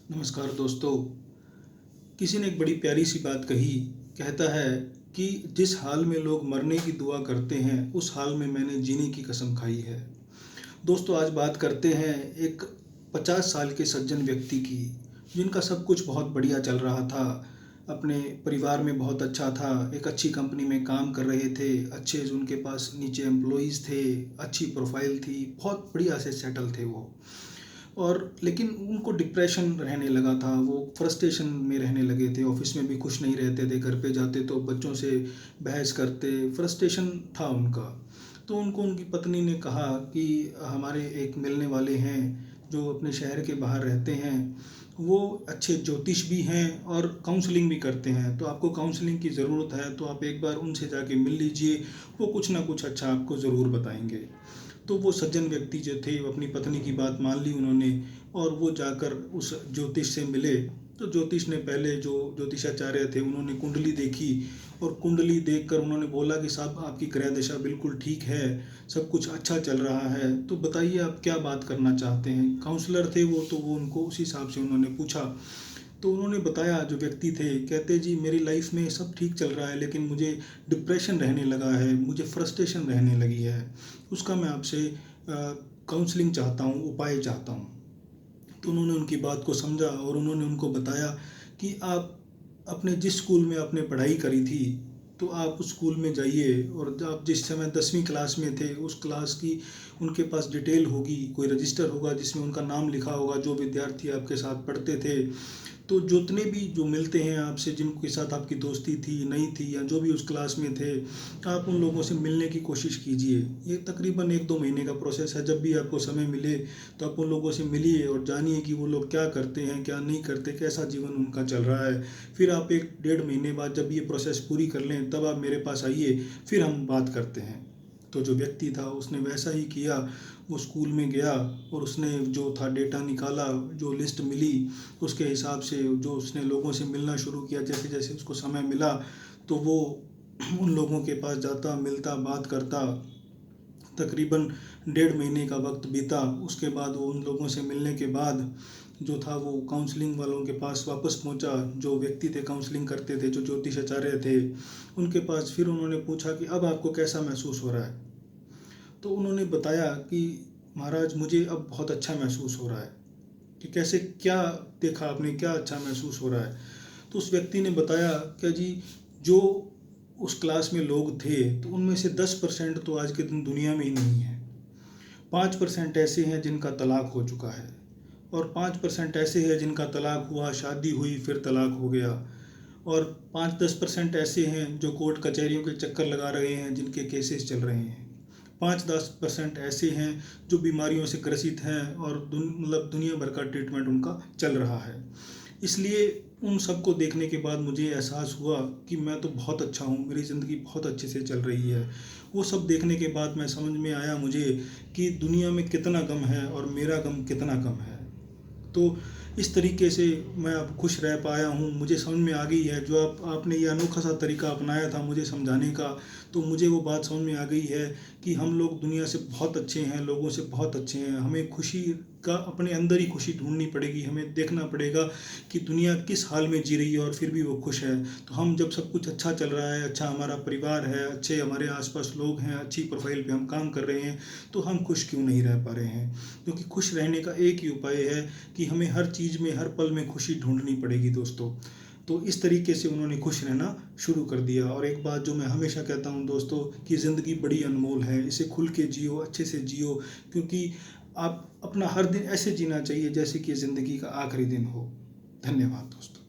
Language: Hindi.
नमस्कार दोस्तों। किसी ने एक बड़ी प्यारी सी बात कही। कहता है कि जिस हाल में लोग मरने की दुआ करते हैं उस हाल में मैंने जीने की कसम खाई है। दोस्तों, आज बात करते हैं एक 50 साल के सज्जन व्यक्ति की, जिनका सब कुछ बहुत बढ़िया चल रहा था। अपने परिवार में बहुत अच्छा था, एक अच्छी कंपनी में काम कर रहे थे, अच्छे उनके पास नीचे एम्प्लॉइज़ थे, अच्छी प्रोफाइल थी, बहुत बढ़िया से सेटल थे वो। और लेकिन उनको डिप्रेशन रहने लगा था, वो फ्रस्ट्रेशन में रहने लगे थे, ऑफिस में भी खुश नहीं रहते थे, घर पे जाते तो बच्चों से बहस करते, फ्रस्ट्रेशन था उनका। तो उनको उनकी पत्नी ने कहा कि हमारे एक मिलने वाले हैं जो अपने शहर के बाहर रहते हैं, वो अच्छे ज्योतिष भी हैं और काउंसलिंग भी करते हैं, तो आपको काउंसलिंग की ज़रूरत है तो आप एक बार उनसे जाके मिल लीजिए, वो कुछ ना कुछ अच्छा आपको ज़रूर बताएंगे। तो वो सज्जन व्यक्ति जो थे वो अपनी पत्नी की बात मान ली उन्होंने, और वो जाकर उस ज्योतिष से मिले। तो ज्योतिष ने पहले जो ज्योतिषाचार्य थे उन्होंने कुंडली देखी, और कुंडली देखकर उन्होंने बोला कि साहब आपकी ग्रह दशा बिल्कुल ठीक है, सब कुछ अच्छा चल रहा है, तो बताइए आप क्या बात करना चाहते हैं। काउंसलर थे वो, तो वो उनको उस हिसाब से उन्होंने पूछा। तो उन्होंने बताया, जो व्यक्ति थे, कहते जी मेरी लाइफ में सब ठीक चल रहा है लेकिन मुझे डिप्रेशन रहने लगा है, मुझे फ्रस्ट्रेशन रहने लगी है, उसका मैं आपसे काउंसलिंग चाहता हूँ, उपाय चाहता हूँ। तो उन्होंने उनकी बात को समझा और उन्होंने उनको बताया कि आप अपने जिस स्कूल में आपने पढ़ाई करी थी, तो आप उस स्कूल में जाइए, और आप जिस समय 10वीं क्लास में थे उस क्लास की उनके पास डिटेल होगी, कोई रजिस्टर होगा जिसमें उनका नाम लिखा होगा, जो विद्यार्थी आपके साथ पढ़ते थे। तो जितने भी जो मिलते हैं आपसे, जिनके साथ आपकी दोस्ती थी, नहीं थी, या जो भी उस क्लास में थे, आप उन लोगों से मिलने की कोशिश कीजिए। ये तकरीबन 1-2 महीने का प्रोसेस है। जब भी आपको समय मिले तो आप उन लोगों से मिलिए और जानिए कि वो लोग क्या करते हैं, क्या नहीं करते, कैसा जीवन उनका चल रहा है। फिर आप 1-1.5 महीने बाद जब ये प्रोसेस पूरी कर लें तब आप मेरे पास आइए, फिर हम बात करते हैं। तो जो व्यक्ति था उसने वैसा ही किया। वो स्कूल में गया और उसने जो था डेटा निकाला, जो लिस्ट मिली उसके हिसाब से जो उसने लोगों से मिलना शुरू किया। जैसे जैसे उसको समय मिला तो वो उन लोगों के पास जाता, मिलता, बात करता। तकरीबन 1.5 महीने का वक्त बीता। उसके बाद वो उन लोगों से मिलने के बाद जो था वो काउंसलिंग वालों के पास वापस पहुंचा। जो व्यक्ति थे काउंसलिंग करते थे, जो ज्योतिषाचार्य थे, उनके पास फिर उन्होंने पूछा कि अब आपको कैसा महसूस हो रहा है। तो उन्होंने बताया कि महाराज मुझे अब बहुत अच्छा महसूस हो रहा है। कि कैसे, क्या देखा आपने, क्या अच्छा महसूस हो रहा है। तो उस व्यक्ति ने बताया क्या जी, जो उस क्लास में लोग थे तो उनमें से 10% तो आज के दिन दुनिया में ही नहीं है। 5% ऐसे हैं जिनका तलाक हो चुका है, और 5% ऐसे हैं जिनका तलाक हुआ, शादी हुई, फिर तलाक हो गया। और 5-10% ऐसे हैं जो कोर्ट कचहरियों के चक्कर लगा रहे हैं, जिनके केसेस चल रहे हैं। 5-10% ऐसे हैं जो बीमारियों से ग्रसित हैं और मतलब दुनिया भर का ट्रीटमेंट उनका चल रहा है। इसलिए उन सबको देखने के बाद मुझे एहसास हुआ कि मैं तो बहुत अच्छा हूँ, मेरी ज़िंदगी बहुत अच्छे से चल रही है। वो सब देखने के बाद मैं समझ में आया मुझे कि दुनिया में कितना गम है और मेरा गम कितना कम है। तो इस तरीके से मैं अब खुश रह पाया हूँ। मुझे समझ में आ गई है, जो आपने ये अनोखा सा तरीका अपनाया था मुझे समझाने का, तो मुझे वो बात समझ में आ गई है कि हम लोग दुनिया से बहुत अच्छे हैं, लोगों से बहुत अच्छे हैं। हमें खुशी का अपने अंदर ही खुशी ढूंढनी पड़ेगी, हमें देखना पड़ेगा कि दुनिया किस हाल में जी रही है और फिर भी वो खुश है। तो हम जब सब कुछ अच्छा चल रहा है, अच्छा हमारा परिवार है, अच्छे हमारे आसपास लोग हैं, अच्छी प्रोफाइल पे हम काम कर रहे हैं, तो हम खुश क्यों नहीं रह पा रहे हैं। क्योंकि खुश रहने का एक ही उपाय है कि हमें हर चीज़ में, हर पल में खुशी ढूंढनी पड़ेगी दोस्तों। तो इस तरीके से उन्होंने खुश रहना शुरू कर दिया। और एक बात जो मैं हमेशा कहता हूँ दोस्तों, कि ज़िंदगी बड़ी अनमोल है, इसे खुल के जियो, अच्छे से जियो। क्योंकि आप अपना हर दिन ऐसे जीना चाहिए जैसे कि ज़िंदगी का आखिरी दिन हो। धन्यवाद दोस्तों।